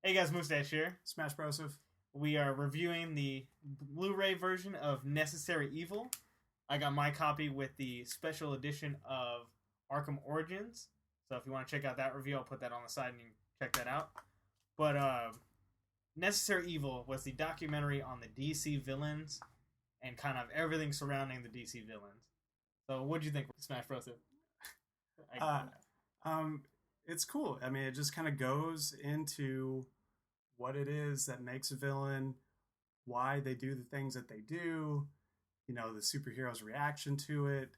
Hey guys, Moosash here. Smashbroseph. We are reviewing the Blu-ray version of Necessary Evil. I got my copy with the special edition of Arkham Origins. So if you want to check out that review, I'll put that on the side and you can check that out. But Necessary Evil was the documentary on the DC villains and kind of everything surrounding the DC villains. So what'd you think, Smashbroseph? It's cool. I mean, it just kind of goes into what it is that makes a villain, why they do the things that they do, you know, the superhero's reaction to it,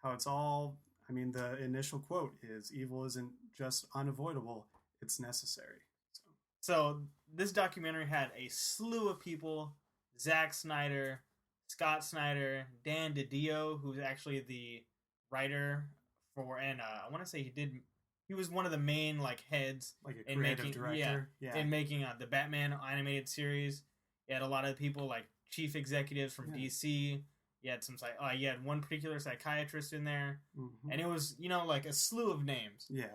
how it's all, I mean, the initial quote is, evil isn't just unavoidable, it's necessary. So this documentary had a slew of people: Zack Snyder, Scott Snyder, Dan DiDio, who's actually the writer for, and I want to say he was one of the main heads, like a creative director, in making the Batman animated series. You had a lot of people like chief executives from DC. You had you had one particular psychiatrist in there, and it was like a slew of names. Yeah.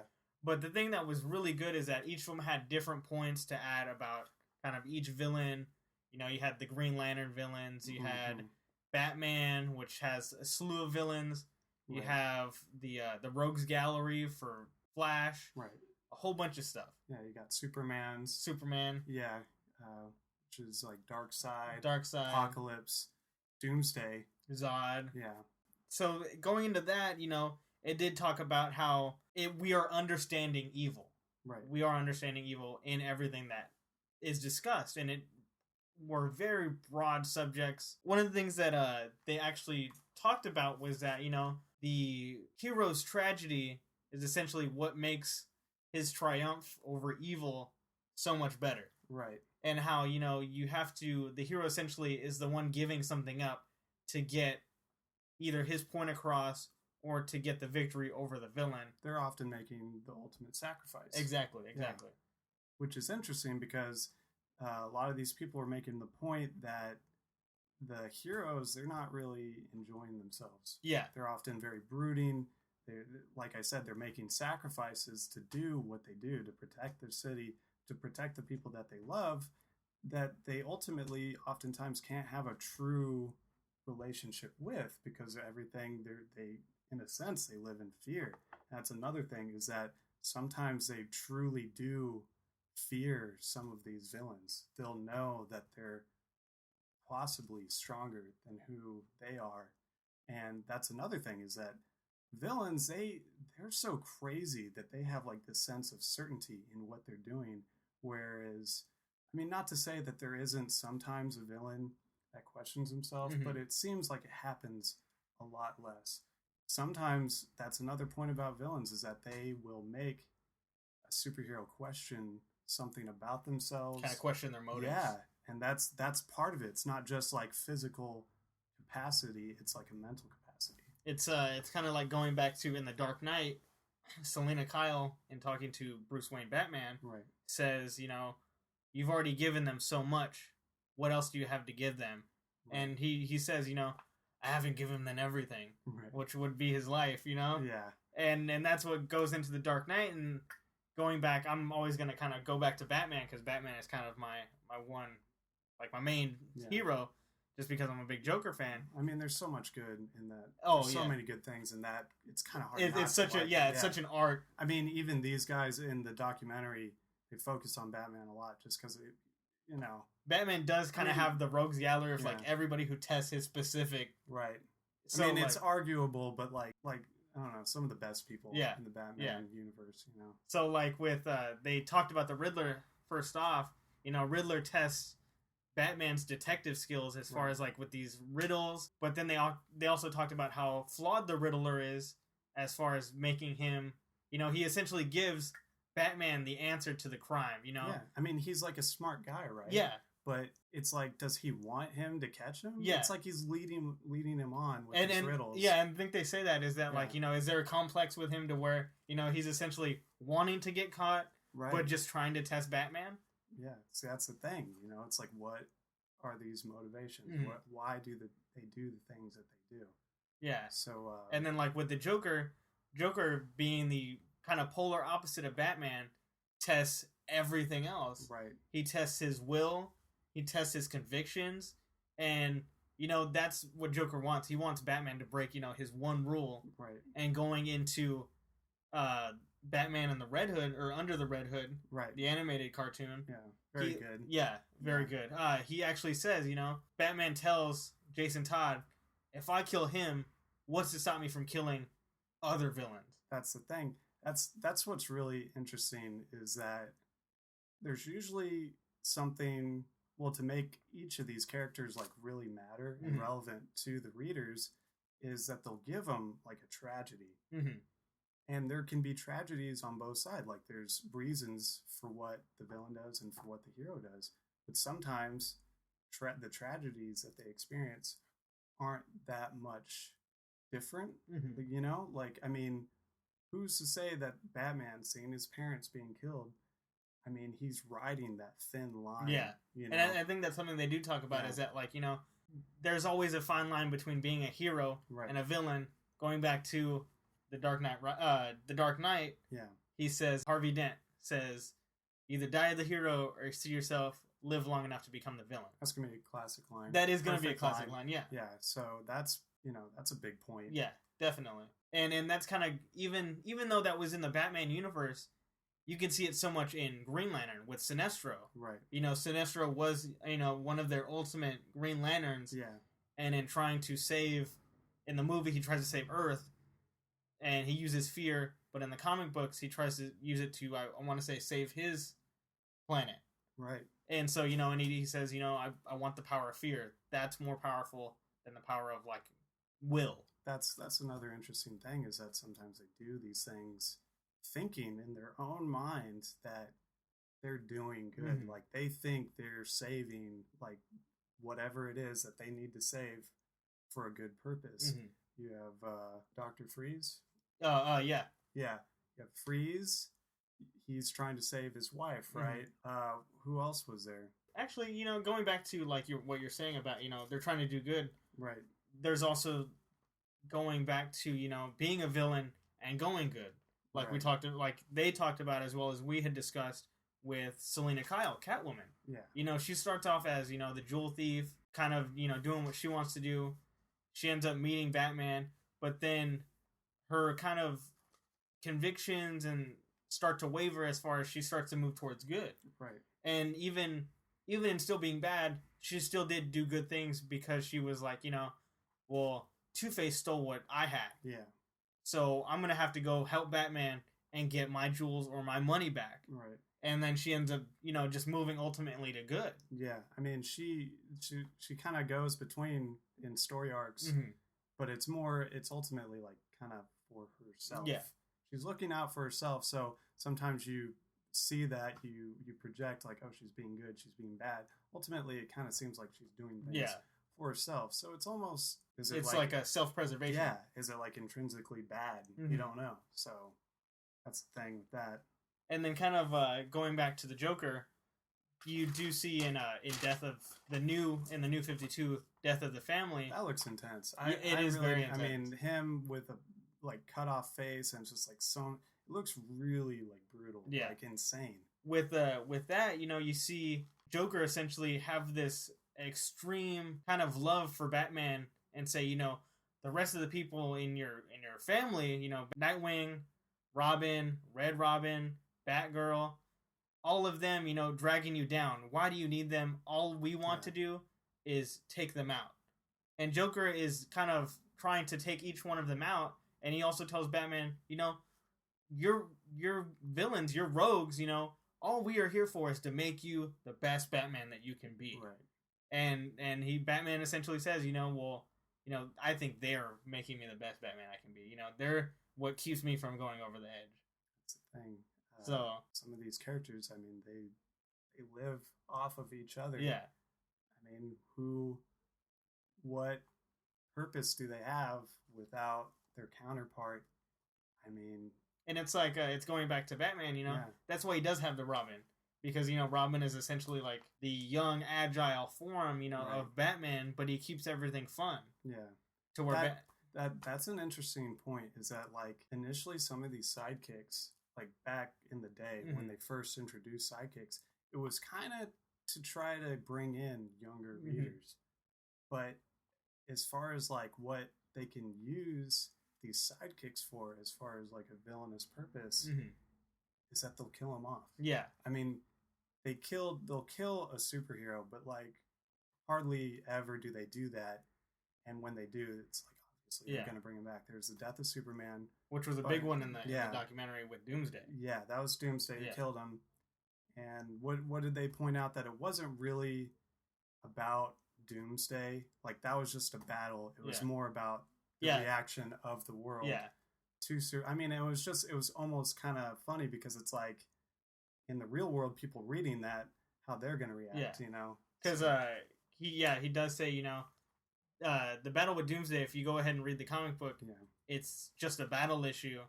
But the thing that was really good is that each of them had different points to add about kind of each villain. You know, you had the Green Lantern villains. You had Batman, which has a slew of villains. You have the Rogues Gallery for Flash. Right. A whole bunch of stuff. Yeah, you got Superman. Yeah, which is like Darkseid, Apocalypse, Doomsday. Zod. Yeah. So going into that, it did talk about how we are understanding evil. Right. We are understanding evil in everything that is discussed, and it were very broad subjects. One of the things that they actually talked about was that, the hero's tragedy is essentially what makes his triumph over evil so much better. Right. And how, the hero essentially is the one giving something up to get either his point across or to get the victory over the villain. They're often making the ultimate sacrifice. Exactly. Yeah. Which is interesting because a lot of these people are making the point that the heroes, they're not really enjoying themselves. Yeah. They're often very brooding. They're, like I said, they're making sacrifices to do what they do, to protect their city, to protect the people that they love, that they ultimately oftentimes can't have a true relationship with, because everything they in a sense they live in fear. That's another thing, is that sometimes they truly do fear some of these villains. They'll know that they're possibly stronger than who they are. And that's another thing, is that villains, they're so crazy that they have like this sense of certainty in what they're doing. Whereas, I mean, not to say that there isn't sometimes a villain that questions himself, but it seems like it happens a lot less. Sometimes that's another point about villains, is that they will make a superhero question something about themselves. Kind of question their motives. Yeah, and that's part of it. It's not just like physical capacity, it's like a mental capacity. It's kind of like going back to in The Dark Knight, Selena Kyle, in talking to Bruce Wayne Batman, says, you've already given them so much. What else do you have to give them? Right. And he says, I haven't given them everything, which would be his life, Yeah. And that's what goes into The Dark Knight. And going back, I'm always going to kind of go back to Batman, because Batman is kind of my one, like my main hero, just because I'm a big Joker fan. I mean, there's so much good in that. There's so many good things in that. It's kind of hard. It's such an art. I mean, even these guys in the documentary, they focus on Batman a lot, just because Batman does kind of have the rogues gallery of everybody who tests his specific. Right. So, I mean, it's arguable, but like I don't know, some of the best people in the Batman universe, So with they talked about the Riddler first off. Riddler tests Batman's detective skills as far as with these riddles, but then they also talked about how flawed the Riddler is as far as making him. He essentially gives Batman the answer to the crime. Yeah, I mean, he's like a smart guy, right? Yeah. But it's like, does he want him to catch him? Yeah. It's like he's leading him on with his riddles. Yeah, and I think they say that is that is there a complex with him to where he's essentially wanting to get caught, but just trying to test Batman. Yeah, see, that's the thing. It's like, what are these motivations? Why do they do the things that they do? Yeah. So and then with the Joker being the kind of polar opposite of Batman, tests everything else. Right. He tests his will, he tests his convictions, and that's what Joker wants. He wants Batman to break his one rule. Right. And going into Batman and the Red Hood, or Under the Red Hood, right, the animated cartoon. Yeah, very good. Yeah, very good. He actually says, Batman tells Jason Todd, if I kill him, what's to stop me from killing other villains? That's the thing. That's what's really interesting, is that there's usually something, well, to make each of these characters like really matter and relevant to the readers, is that they'll give them like a tragedy. And there can be tragedies on both sides. Like, there's reasons for what the villain does and for what the hero does. But sometimes the tragedies that they experience aren't that much different. Like, I mean, who's to say that Batman, seeing his parents being killed, I mean, he's riding that thin line. Yeah. And I think that's something they do talk about, is that, like, there's always a fine line between being a hero and a villain. Going back to The Dark Knight, he says, Harvey Dent says, either die as the hero or see yourself live long enough to become the villain. That's going to be a classic line. That is going to be a classic line, yeah. Yeah, so that's a big point. Yeah, definitely. And that's kind of, even though that was in the Batman universe, you can see it so much in Green Lantern with Sinestro. Right. Sinestro was, one of their ultimate Green Lanterns. Yeah. And in trying to save, in the movie, he tries to save Earth, and he uses fear, but in the comic books, he tries to use it to, I want to say, save his planet. Right. And so, and he says, I want the power of fear. That's more powerful than the power of, like, will. That's another interesting thing, is that sometimes they do these things thinking in their own minds that they're doing good. Like, they think they're saving, like, whatever it is that they need to save for a good purpose. You have Dr. Freeze. Yeah. Yeah. You have Freeze. He's trying to save his wife, right? Who else was there? Actually, going back to, like, what you're saying about, they're trying to do good. Right. There's also going back to, being a villain and going good. Like they talked about, as well as we had discussed with Selena Kyle, Catwoman. Yeah. She starts off as, the jewel thief, kind of, doing what she wants to do. She ends up meeting Batman, but then her kind of convictions and start to waver as far as she starts to move towards good. Right. And even in still being bad, she still did do good things, because she was like, well, Two-Face stole what I had. Yeah. So I'm going to have to go help Batman and get my jewels or my money back. Right. And then she ends up, just moving ultimately to good. Yeah. I mean, she kind of goes between in story arcs, but it's ultimately like kind of for herself. Yeah. She's looking out for herself. So sometimes you see that, you project like, oh, she's being good, she's being bad. Ultimately, it kind of seems like she's doing things for herself. So it's almost, it's like a self-preservation. Yeah. Is it like intrinsically bad? You don't know. So that's the thing with that. And then kind of going back to the Joker, you do see in Death of the New 52, Death of the Family. That looks intense. It is very intense. I mean, him with a like cut off face, and it's just like it looks really like brutal. Yeah. Like insane. With that, you see Joker essentially have this extreme kind of love for Batman, and say, the rest of the people in your family, Nightwing, Robin, Red Robin, Batgirl, all of them, dragging you down. Why do you need them? All we want to do is take them out. And Joker is kind of trying to take each one of them out, and he also tells Batman, your villains, your rogues, all we are here for is to make you the best Batman that you can be. Right. And Batman essentially says, I think they're making me the best Batman I can be. They're what keeps me from going over the edge. That's the thing. So some of these characters, I mean, they live off of each other. Yeah. I mean, what purpose do they have without their counterpart? I mean, and it's like it's going back to Batman. That's why he does have the Robin, because Robin is essentially like the young, agile form, of Batman, but he keeps everything fun. Yeah. To where that's an interesting point. Is that like initially some of these sidekicks like back in the day when they first introduced sidekicks, it was kind of to try to bring in younger readers. But as far as like what they can use these sidekicks for, as far as like a villainous purpose, is that they'll kill them off. Yeah. I mean, they'll kill a superhero, but like hardly ever do they do that. And when they do, it's like obviously they're going to bring him back. There's the death of Superman, which was a big one in the documentary with Doomsday. Yeah, that was Doomsday. He killed him. And what did they point out? That it wasn't really about Doomsday. Like that was just a battle. It was more about the reaction of the world. Yeah. I mean, it was almost kind of funny because it's like in the real world, people reading that, how they're going to react, you know? Because he does say, you know, the battle with Doomsday, if you go ahead and read the comic book, it's just a battle issue.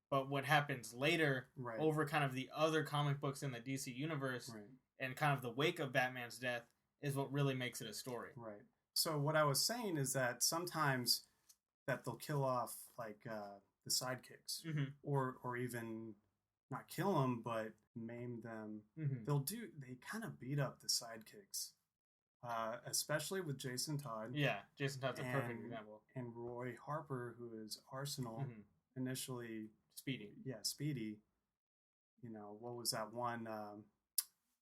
But what happens later over kind of the other comic books in the DC universe and kind of the wake of Batman's death is what really makes it a story. Right. So what I was saying is that sometimes that they'll kill off like the sidekicks or even not kill them, but maim them. They kind of beat up the sidekicks. Especially with Jason Todd. Yeah, Jason Todd's a perfect example. And Roy Harper, who is Arsenal, initially... Speedy. Yeah, Speedy. You know, what was that one?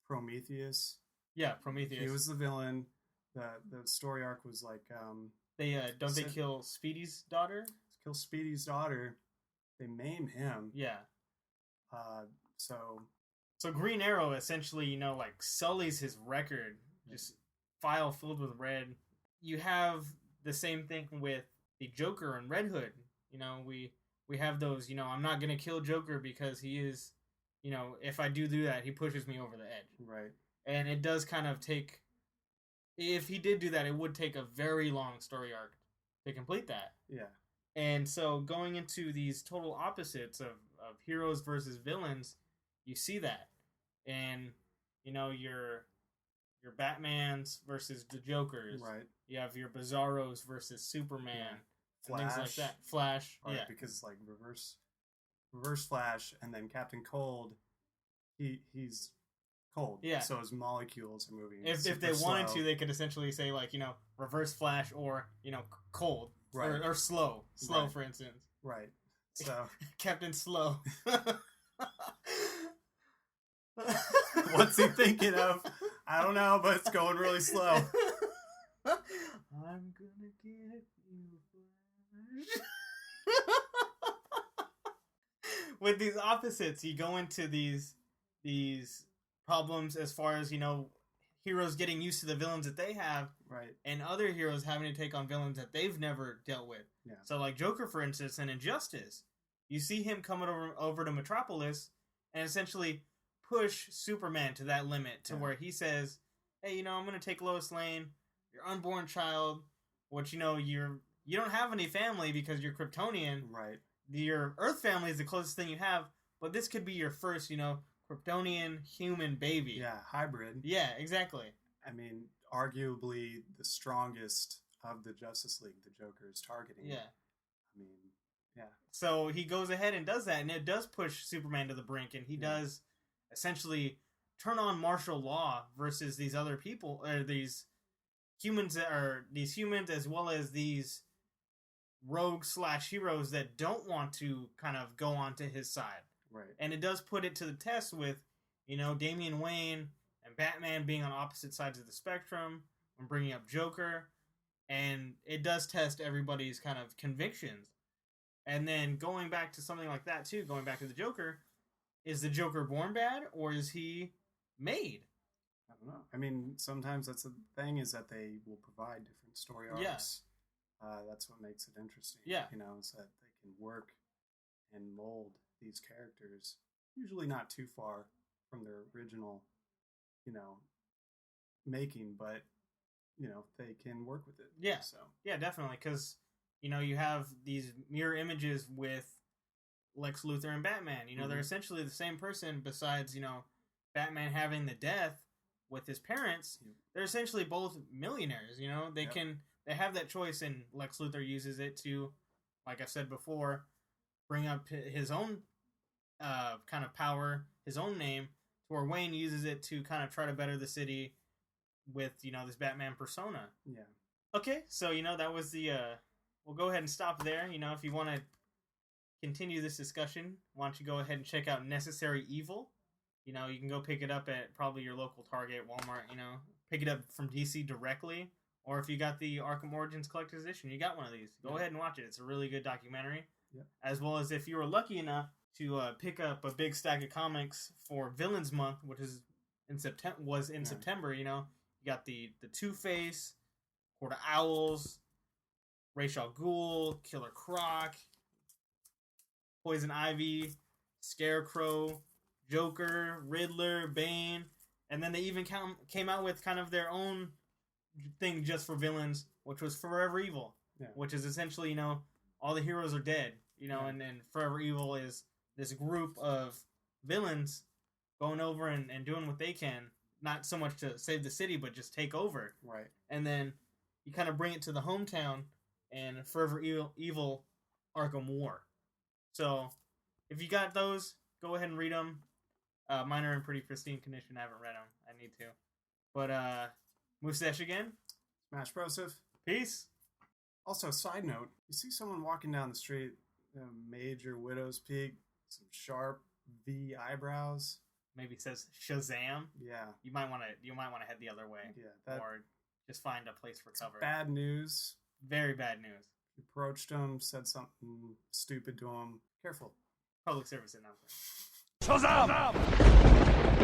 Prometheus. Yeah, Prometheus. He was the villain. The story arc was like... they kill Speedy's daughter? Kill Speedy's daughter. They maim him. Yeah. So Green Arrow essentially, you know, like sullies his record. Just file filled with red. You have the same thing with the Joker and Red Hood. You know, we have those, you know, I'm not going to kill Joker because he is, you know, if I do that, he pushes me over the edge. Right. And it does kind of take, if he did do that, it would take a very long story arc to complete that. Yeah. And so going into these total opposites of heroes versus villains, you see that. And, you know, your Batmans versus the Jokers. Right. You have your Bizarros versus Superman. Yeah. Flash. And things like that. Flash. Right, because like reverse Flash and then Captain Cold, he's cold. Yeah. So his molecules are moving. If they wanted to, they could essentially say like, you know, reverse Flash or, you know, cold. Right. Or slow, for instance. Right. So Captain Slow. What's he thinking of? I don't know, but it's going really slow. I'm gonna get you, Flash. With these opposites, you go into these problems as far as, you know, heroes getting used to the villains that they have, right, and other heroes having to take on villains that they've never dealt with. Yeah. So, like Joker, for instance, in Injustice, you see him coming over to Metropolis and essentially push Superman to that limit to where he says, "Hey, you know, I'm going to take Lois Lane, your unborn child, which, you know, you don't have any family because you're Kryptonian. Right. Your Earth family is the closest thing you have, but this could be your first, you know, Kryptonian human baby." Yeah, hybrid. Yeah, exactly. I mean, arguably the strongest of the Justice League, the Joker is targeting. Yeah. I mean, yeah. So he goes ahead and does that, and it does push Superman to the brink, and he does essentially turn on martial law versus these other people, or these humans as well as these rogue/heroes that don't want to kind of go onto his side. Right. And it does put it to the test with, you know, Damian Wayne and Batman being on opposite sides of the spectrum and bringing up Joker. And it does test everybody's kind of convictions. And then going back to something like that, too, going back to the Joker, is the Joker born bad or is he made? I don't know. I mean, sometimes that's the thing, is that they will provide different story arcs. Yes. That's what makes it interesting. Yeah. You know, is that they can work and mold these characters, usually not too far from their original, you know, making, but, you know, they can work with it. Yeah. So. Yeah, definitely. Because, you know, you have these mirror images with Lex Luthor and Batman. You know, they're essentially the same person besides, you know, Batman having the death with his parents. They're essentially both millionaires, you know. They they have that choice, and Lex Luthor uses it to, like I said before, bring up his own kind of power, his own name, to where Wayne uses it to kind of try to better the city with, this Batman persona. Yeah. Okay, so, that was the, we'll go ahead and stop there. If you want to continue this discussion, why don't you go ahead and check out Necessary Evil. You can go pick it up at probably your local Target, Walmart, pick it up from DC directly. Or if you got the Arkham Origins Collector's Edition, you got one of these. Go ahead and watch it. It's a really good documentary. Yep. As well as if you were lucky enough to pick up a big stack of comics for Villains Month, which is in September, you got the Two-Face, Court of Owls, Ra's al Ghul, Killer Croc, Poison Ivy, Scarecrow, Joker, Riddler, Bane, and then they even came out with kind of their own thing just for villains, which was Forever Evil, which is essentially, all the heroes are dead, and Forever Evil is this group of villains going over and doing what they can, not so much to save the city, but just take over. Right. And then you kind of bring it to the hometown and Forever Evil Arkham War. So, if you got those, go ahead and read them. Mine are in pretty pristine condition. I haven't read them. I need to. But, Moosash again. Smashbroseph. Peace. Also, side note, you see someone walking down the street, major widow's peak, some sharp V eyebrows. Maybe it says Shazam. Yeah. You might want to head the other way. Yeah. Or just find a place for cover. Bad news. Very bad news. You approached him, said something stupid to him. Careful. Public service announcement. Shazam!